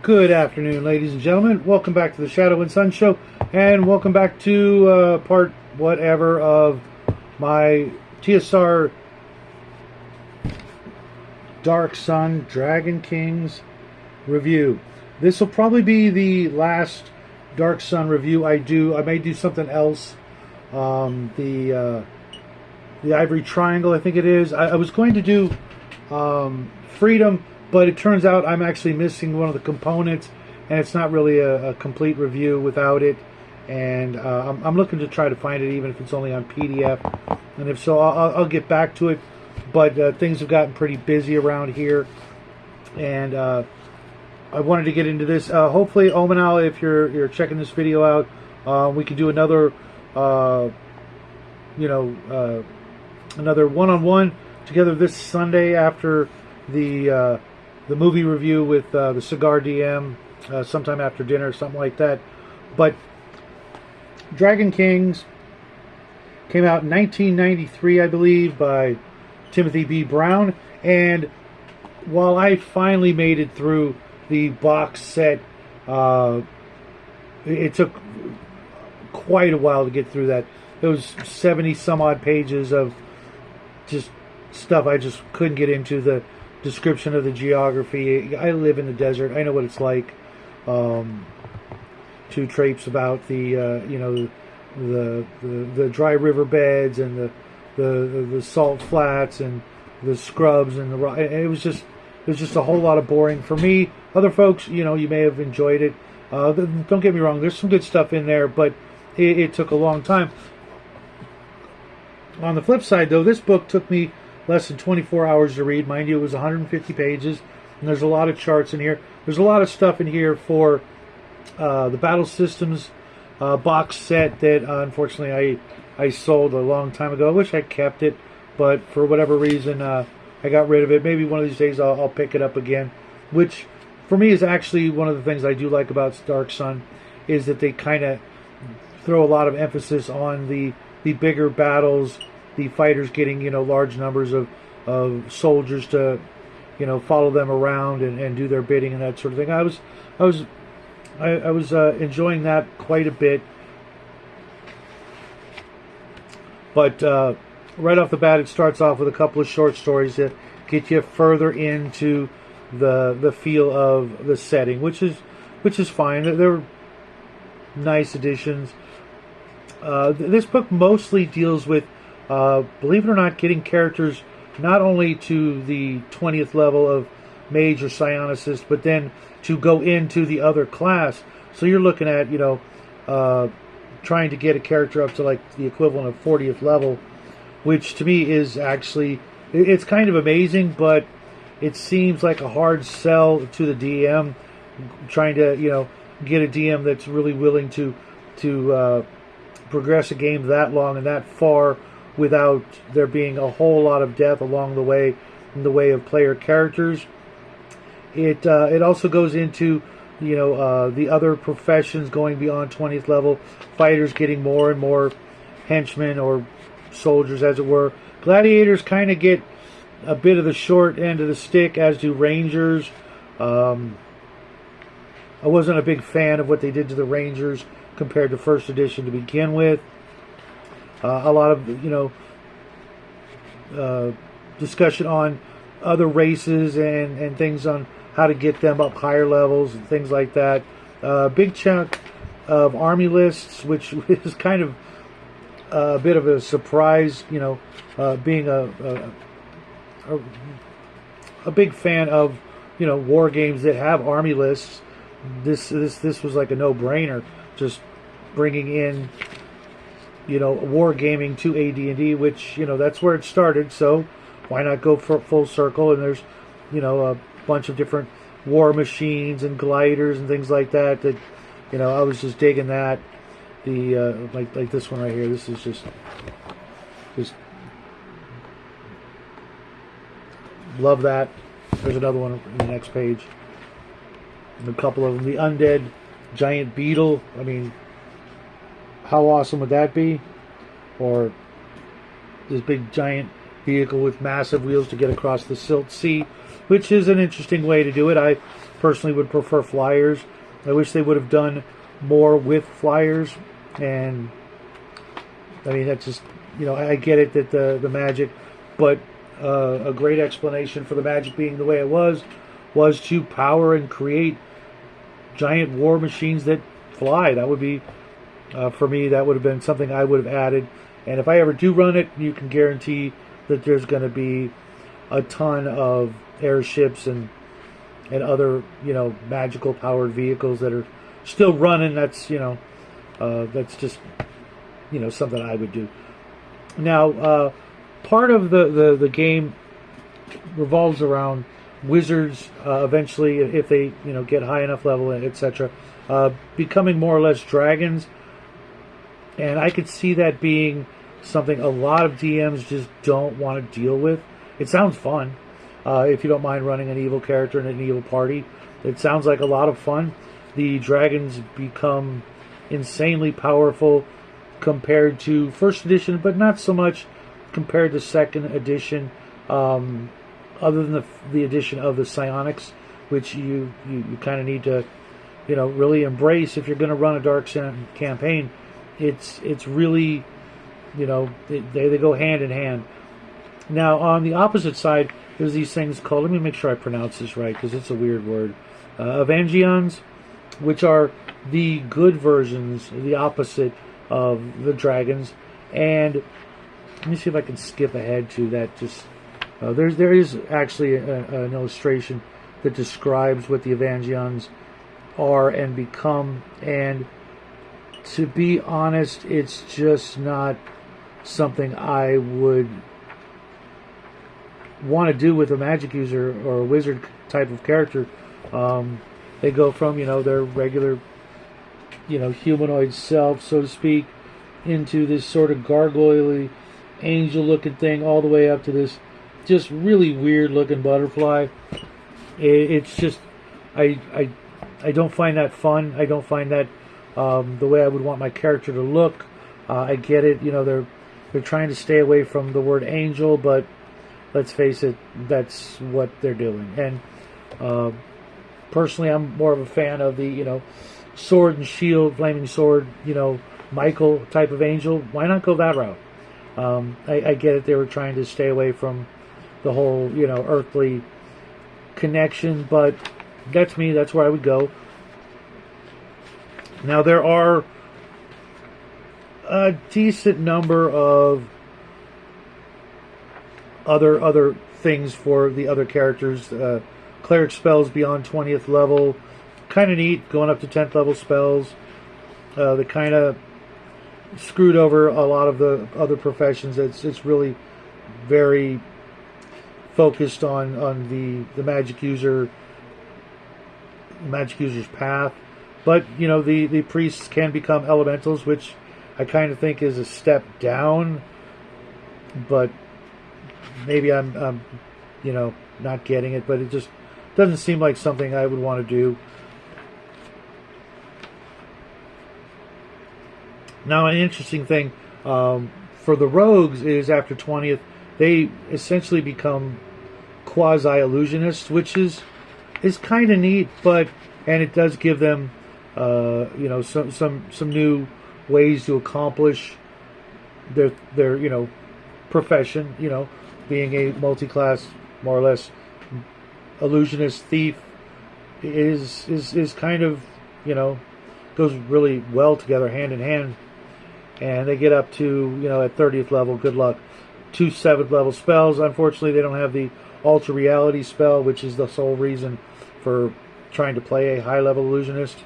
Good afternoon, ladies and gentlemen. Welcome back to the Shadow and Sun Show, and welcome back to part whatever of my TSR Darksun Dragon Kings review. This will probably be the last Darksun review I do. I may do something else. The Ivory Triangle, I think it is. I was going to do Freedom, but it turns out I'm actually missing one of the components, and it's not really a complete review without it. And I'm looking to try to find it, even if it's only on PDF. And if so, I'll get back to it. But things have gotten pretty busy around here, and I wanted to get into this. Hopefully, Omanal, if you're checking this video out, we can do another, another one-on-one together this Sunday after the movie review with the Cigar DM, sometime after dinner, something like that. But Dragon Kings came out in 1993, I believe, by Timothy B. Brown. And while I finally made it through the box set, it took quite a while to get through that. It was 70 some odd pages of just stuff I just couldn't get into. The description of the geography. I live in the desert. I know what it's like to traipse about the the dry riverbeds and the salt flats and the scrubs and the rock. It was just a whole lot of boring for me. Other folks, you may have enjoyed it. Don't get me wrong. There's some good stuff in there, but it took a long time. On the flip side, though, this book took me less than 24 hours to read. Mind you, it was 150 pages, and there's a lot of charts in here. There's a lot of stuff in here for the Battle Systems box set that, unfortunately, I sold a long time ago. I wish I kept it, but for whatever reason, I got rid of it. Maybe one of these days I'll pick it up again, which, for me, is actually one of the things I do like about Darksun, is that they kind of throw a lot of emphasis on the bigger battles, the fighters getting large numbers of soldiers to follow them around and do their bidding and that sort of thing. I was enjoying that quite a bit, but right off the bat, it starts off with a couple of short stories that get you further into the feel of the setting, which is fine. They're nice additions. This book mostly deals with, believe it or not, getting characters not only to the 20th level of Mage or Psionicist, but then to go into the other class. So you're looking at, trying to get a character up to like the equivalent of 40th level, which to me is actually, it's kind of amazing, but it seems like a hard sell to the DM, trying to, get a DM that's really willing to progress a game that long and that far without there being a whole lot of death along the way in the way of player characters. It also goes into the other professions going beyond 20th level, fighters getting more and more henchmen or soldiers, as it were. Gladiators kind of get a bit of the short end of the stick, as do Rangers. I wasn't a big fan of what they did to the Rangers compared to first edition to begin with. A lot of discussion on other races and things on how to get them up higher levels and things like that. Big chunk of army lists, which is kind of a bit of a surprise. Being a big fan of war games that have army lists. This was like a no-brainer. Just bringing in wargaming to AD&D, which that's where it started. So why not go for full circle? And there's a bunch of different war machines and gliders and things like that. That I was just digging that. The like this one right here. This is just love that. There's another one on the next page. And a couple of them. The undead giant beetle. I mean, how awesome would that be? Or this big giant vehicle with massive wheels to get across the Silt Sea, which is an interesting way to do it. I personally would prefer flyers. I wish they would have done more with flyers, and I mean, that's just, I get it that the magic, but a great explanation for the magic being the way it was to power and create giant war machines that fly. That would be, for me, that would have been something I would have added. And if I ever do run it, you can guarantee that there's going to be a ton of airships and other, magical powered vehicles that are still running. That's, that's just, something I would do. Now, part of the game revolves around wizards, eventually, if they, get high enough level, etc., becoming more or less dragons. And I could see that being something a lot of DMs just don't want to deal with. It sounds fun. If you don't mind running an evil character in an evil party, it sounds like a lot of fun. The dragons become insanely powerful compared to first edition, but not so much compared to second edition, other than the addition of the psionics, which you kind of need to, really embrace if you're going to run a Darksun campaign. It's really, they go hand in hand. Now, on the opposite side, there's these things called, let me make sure I pronounce this right, because it's a weird word, Evangions, which are the good versions, the opposite of the dragons. And let me see if I can skip ahead to that. Just there is actually an illustration that describes what the Evangions are and become, and to be honest, it's just not something I would want to do with a magic user or a wizard type of character. They go from, their regular, humanoid self, so to speak, into this sort of gargoyle-y, angel-looking thing, all the way up to this just really weird-looking butterfly. It's just, I don't find that fun. I don't find that the way I would want my character to look. I get it, they're trying to stay away from the word angel, but let's face it, that's what they're doing. And personally, I'm more of a fan of the, sword and shield, flaming sword, Michael type of angel. Why not go that route? I get it, they were trying to stay away from the whole, earthly connection, but that's me, that's where I would go. Now, there are a decent number of other things for the other characters. Cleric spells beyond 20th level, kind of neat, going up to 10th level spells. They kind of screwed over a lot of the other professions. It's really very focused on the magic user's path. But the priests can become elementals, which I kind of think is a step down. But maybe I'm not getting it. But it just doesn't seem like something I would want to do. Now, an interesting thing for the rogues is after 20th, they essentially become quasi-illusionists, which is kind of neat, and it does give them some new ways to accomplish their profession. Being a multi-class, more or less, illusionist thief is kind of goes really well together, hand in hand. And they get up to, at 30th level, good luck, 2 7th level spells. Unfortunately, they don't have the Ultra Reality spell, which is the sole reason for trying to play a high-level illusionist.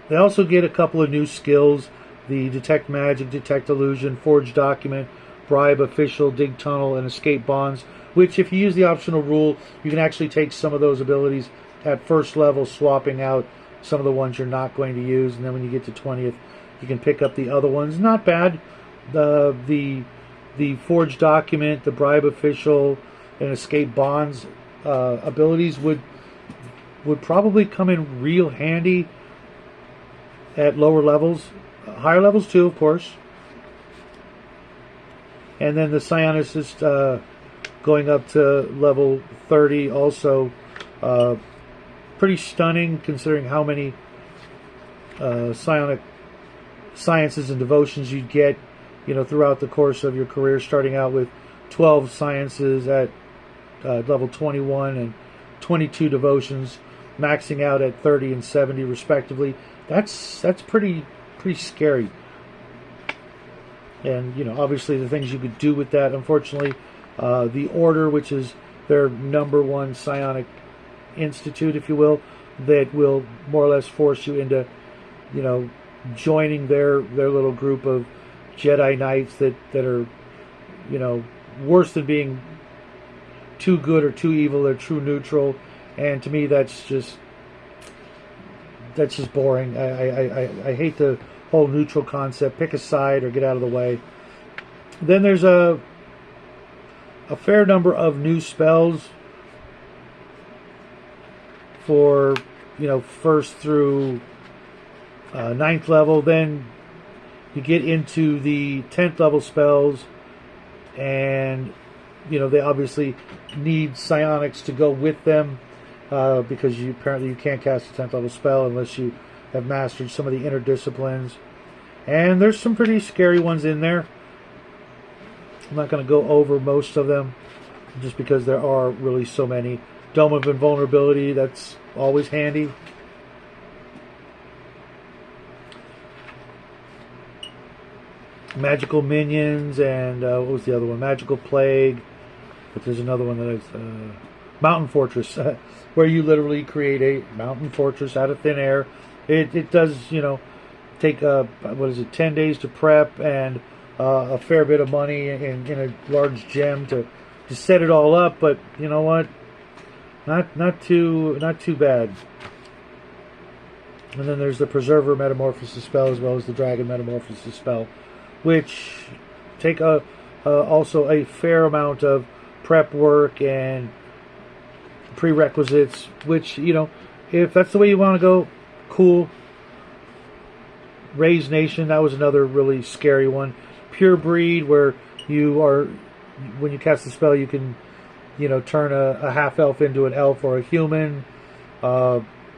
They also get a couple of new skills, the Detect Magic, Detect Illusion, Forge Document, Bribe Official, Dig Tunnel, and Escape Bonds, which if you use the optional rule, you can actually take some of those abilities at first level, swapping out some of the ones you're not going to use, and then when you get to 20th, you can pick up the other ones. Not bad. The Forge Document, the Bribe Official, and Escape Bonds abilities would probably come in real handy at lower levels. Higher levels too, of course. And then the Psionicist going up to level 30 also. Pretty stunning considering how many psionic sciences and devotions you'd get, throughout the course of your career, starting out with 12 sciences at level 21 and 22 devotions, maxing out at 30 and 70 respectively. That's pretty scary. And obviously the things you could do with that. Unfortunately, the Order, which is their number one psionic institute, if you will, that will more or less force you into, joining their little group of Jedi Knights that are, worse than being too good or too evil. They're true neutral, and to me that's just boring. I hate the whole neutral concept. Pick a side or get out of the way. Then there's a fair number of new spells for first through 9th level. Then you get into the 10th level spells, and they obviously need psionics to go with them, because apparently you can't cast a 10th level spell unless you have mastered some of the inner disciplines. And there's some pretty scary ones in there. I'm not going to go over most of them just because there are really so many. Dome of Invulnerability, that's always handy. Magical Minions, and what was the other one? Magical Plague. But there's another one that is Mountain Fortress, where you literally create a mountain fortress out of thin air. It does, take 10 days to prep, and a fair bit of money in a large gem to set it all up. But you know what? Not too bad. And then there's the Preserver Metamorphosis spell, as well as the Dragon Metamorphosis spell, which take also a fair amount of prep work and prerequisites, which, if that's the way you want to go, cool. Raise Nation, that was another really scary one. Pure Breed, where when you cast the spell, you can, turn a half-elf into an elf or a human.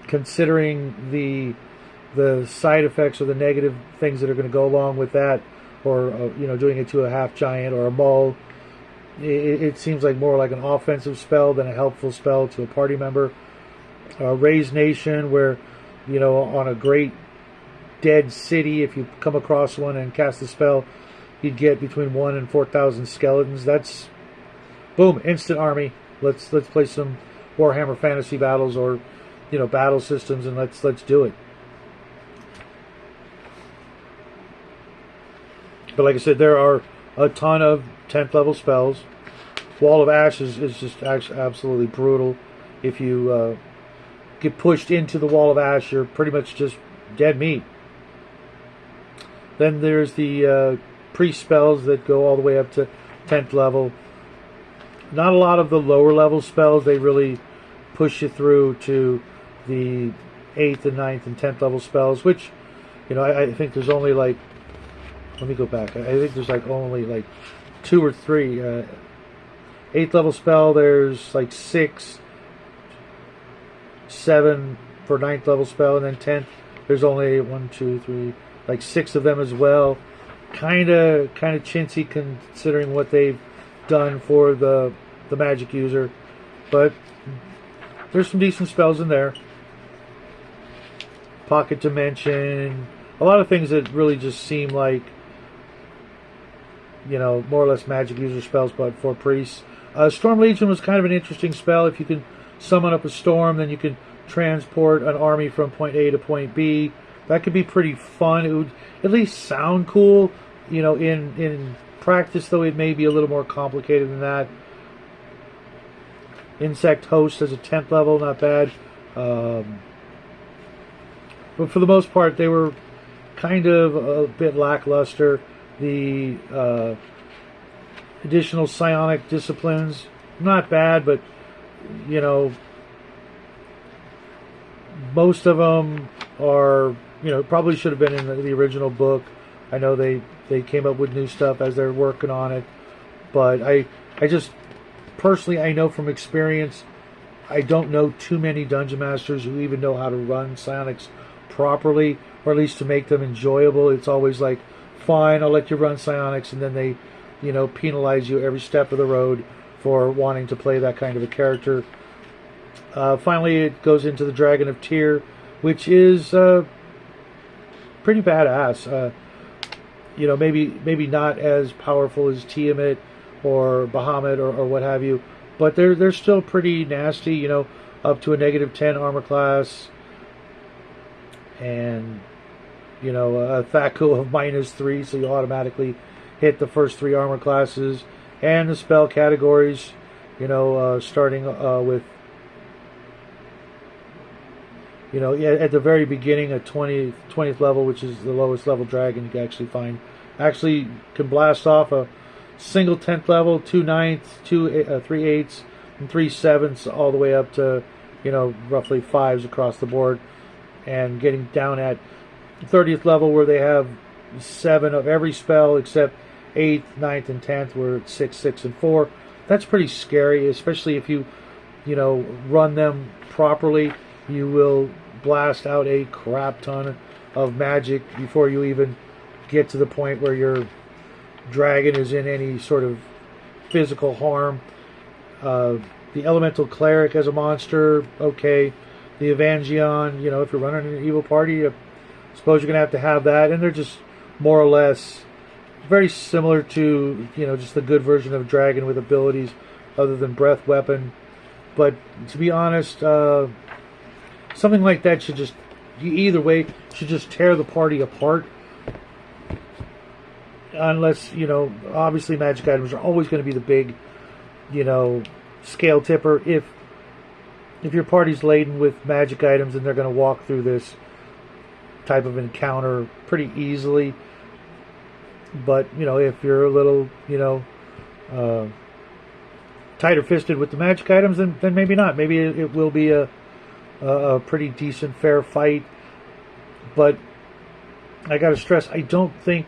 Considering the side effects or the negative things that are going to go along with that, or doing it to a half giant or a mole, it seems like more like an offensive spell than a helpful spell to a party member. Raise Nation, where on a great dead city, if you come across one and cast the spell, you'd get between 1,000 and 4,000 skeletons. That's boom, instant army. Let's play some Warhammer Fantasy Battles, or battle systems, and let's do it. But like I said, there are a ton of 10th level spells. Wall of Ash is just absolutely brutal. If you get pushed into the Wall of Ash, you're pretty much just dead meat. Then there's the priest spells that go all the way up to 10th level. Not a lot of the lower level spells. They really push you through to the 8th and 9th and 10th level spells, which, I think there's only let me go back. I think there's only 2 or 3. 8th level spell, there's 6, 7 for 9th level spell, and then 10th, there's only 1, 2, 3, 6 of them as well. Kind of chintzy considering what they've done for the magic user, but there's some decent spells in there. Pocket Dimension, a lot of things that really just seem like more or less magic user spells, but for priests. Storm Legion was kind of an interesting spell. If you can summon up a storm, then you can transport an army from point A to point B. That could be pretty fun. It would at least sound cool. In practice, though, it may be a little more complicated than that. Insect Host as a 10th level, not bad. But for the most part, they were kind of a bit lackluster. The additional psionic disciplines, not bad, but most of them are probably should have been in the original book. I know they came up with new stuff as they're working on it, But I just personally, I know from experience, I don't know too many dungeon masters who even know how to run psionics properly, or at least to make them enjoyable. It's always like, fine, I'll let you run psionics, and then they, penalize you every step of the road for wanting to play that kind of a character. Finally, it goes into the Dragon of Tyr, which is pretty badass. Maybe not as powerful as Tiamat or Bahamut or what have you, but they're still pretty nasty. Up to a -10 armor class, and a THAC0 of -3, so you automatically hit the first 3 armor classes, and the spell categories. Starting with at the very beginning, a 20th level, which is the lowest level dragon you can actually can blast off a single 10th level, 2 9ths, 3 8ths, and 3 7ths, all the way up to roughly 5s across the board, and getting down at 30th level where they have 7 of every spell except 8th, 9th, and 10th, where it's 6, 6, and 4. That's pretty scary, especially if you run them properly. You will blast out a crap ton of magic before you even get to the point where your dragon is in any sort of physical harm. The Elemental Cleric as a monster, okay. The Evangeon, if you're running an evil party, I suppose you're going to have that. And they're just more or less very similar to, just the good version of dragon with abilities other than breath weapon. But to be honest, something like that should just, either way, should just tear the party apart. Unless, obviously magic items are always going to be the big, scale tipper. If your party's laden with magic items, and they're going to walk through this type of encounter pretty easily. But, if you're a little, tighter fisted with the magic items, then maybe not. Maybe it will be a pretty decent, fair fight. But I got to stress, I don't think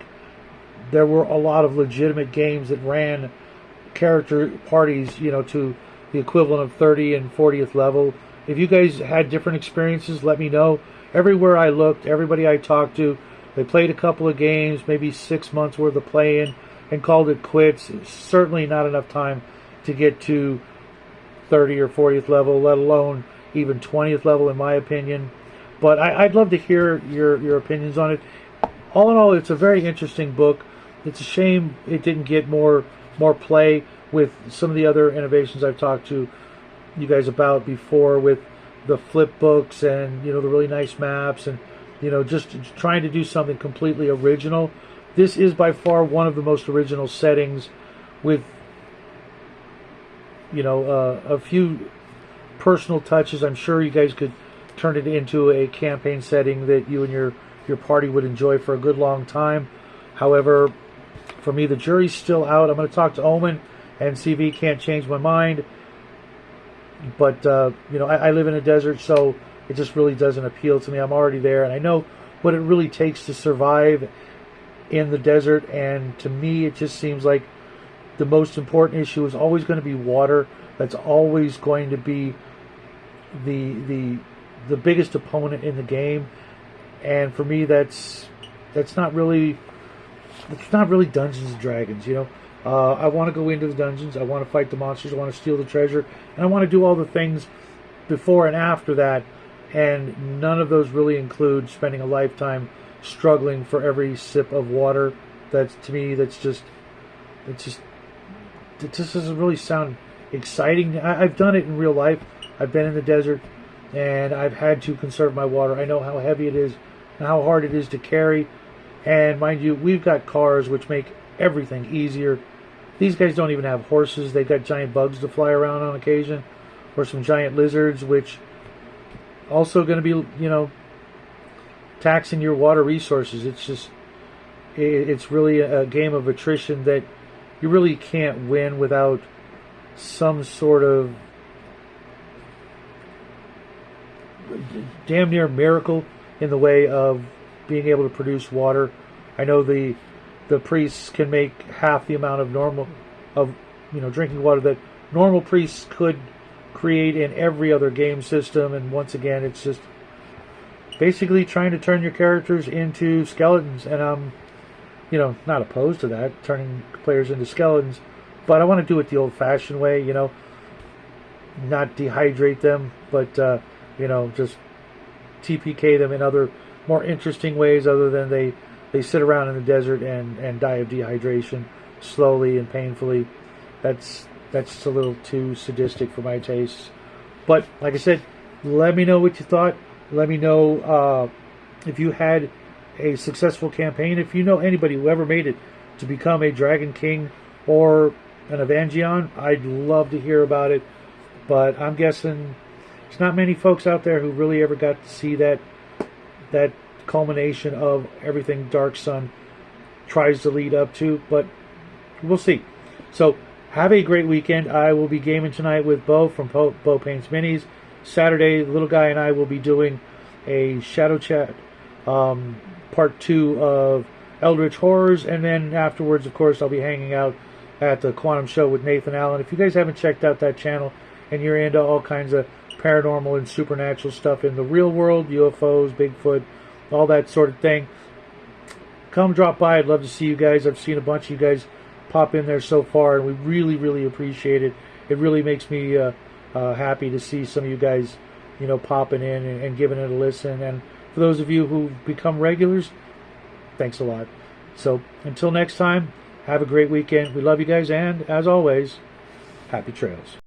there were a lot of legitimate games that ran character parties, to the equivalent of 30 and 40th level. If you guys had different experiences, let me know. Everywhere I looked, everybody I talked to, they played a couple of games, maybe 6 months worth of playing, and called it quits. It's certainly not enough time to get to 30 or 40th level, let alone even 20th level, in my opinion. But I'd love to hear your opinions on it. All in all, it's a very interesting book. It's a shame it didn't get more play with some of the other innovations I've talked to you guys about before, with the flip books and the really nice maps, and just trying to do something completely original. This is by far one of the most original settings, with a few personal touches. I'm sure you guys could turn it into a campaign setting that you and your party would enjoy for a good long time. However, for me, the jury's still out. I'm going to talk to Omen and see if he can't change my mind. But, I live in a desert, so it just really doesn't appeal to me. I'm already there, and I know what it really takes to survive in the desert. And to me, it just seems like the most important issue is always going to be water. That's always going to be the biggest opponent in the game. And for me, that's not really Dungeons and Dragons. I want to go into the dungeons. I want to fight the monsters. I want to steal the treasure, and I want to do all the things before and after that. And none of those really include spending a lifetime struggling for every sip of water. To me, it just doesn't really sound exciting. I've done it in real life. I've been in the desert, and I've had to conserve my water. I know how heavy it is and how hard it is to carry. And mind you, we've got cars which make everything easier. These guys don't even have horses. They've got giant bugs to fly around on occasion, or some giant lizards, which also going to be, taxing your water resources. It's really a game of attrition that you really can't win without some sort of damn near miracle in the way of being able to produce water. I know the priests can make half the amount of of drinking water that normal priests could create in every other game system. And once again, it's just basically trying to turn your characters into skeletons. And I'm not opposed to that, turning players into skeletons, but I want to do it the old-fashioned way, not dehydrate them, but just TPK them in other more interesting ways, other than they sit around in the desert and die of dehydration slowly and painfully. That's just a little too sadistic for my tastes. But like I said, let me know what you thought. Let me know if you had a successful campaign. If you know anybody who ever made it to become a Dragon King or an Evangeon, I'd love to hear about it. But I'm guessing there's not many folks out there who really ever got to see that culmination of everything Darksun tries to lead up to. But we'll see. So have a great weekend. I will be gaming tonight with Bo from Bo Paints Minis. Saturday, the little guy and I will be doing a Shadow Chat part 2 of Eldritch Horrors, and then afterwards, of course, I'll be hanging out at the Quantum Show with Nathan Allen. If you guys haven't checked out that channel and you're into all kinds of paranormal and supernatural stuff in the real world, UFOs, Bigfoot, all that sort of thing, come drop by. I'd love to see you guys. I've seen a bunch of you guys pop in there so far, and we really, really appreciate it. It really makes me happy to see some of you guys, popping in and giving it a listen. And for those of you who've become regulars, thanks a lot. So until next time, have a great weekend. We love you guys, and as always, happy trails.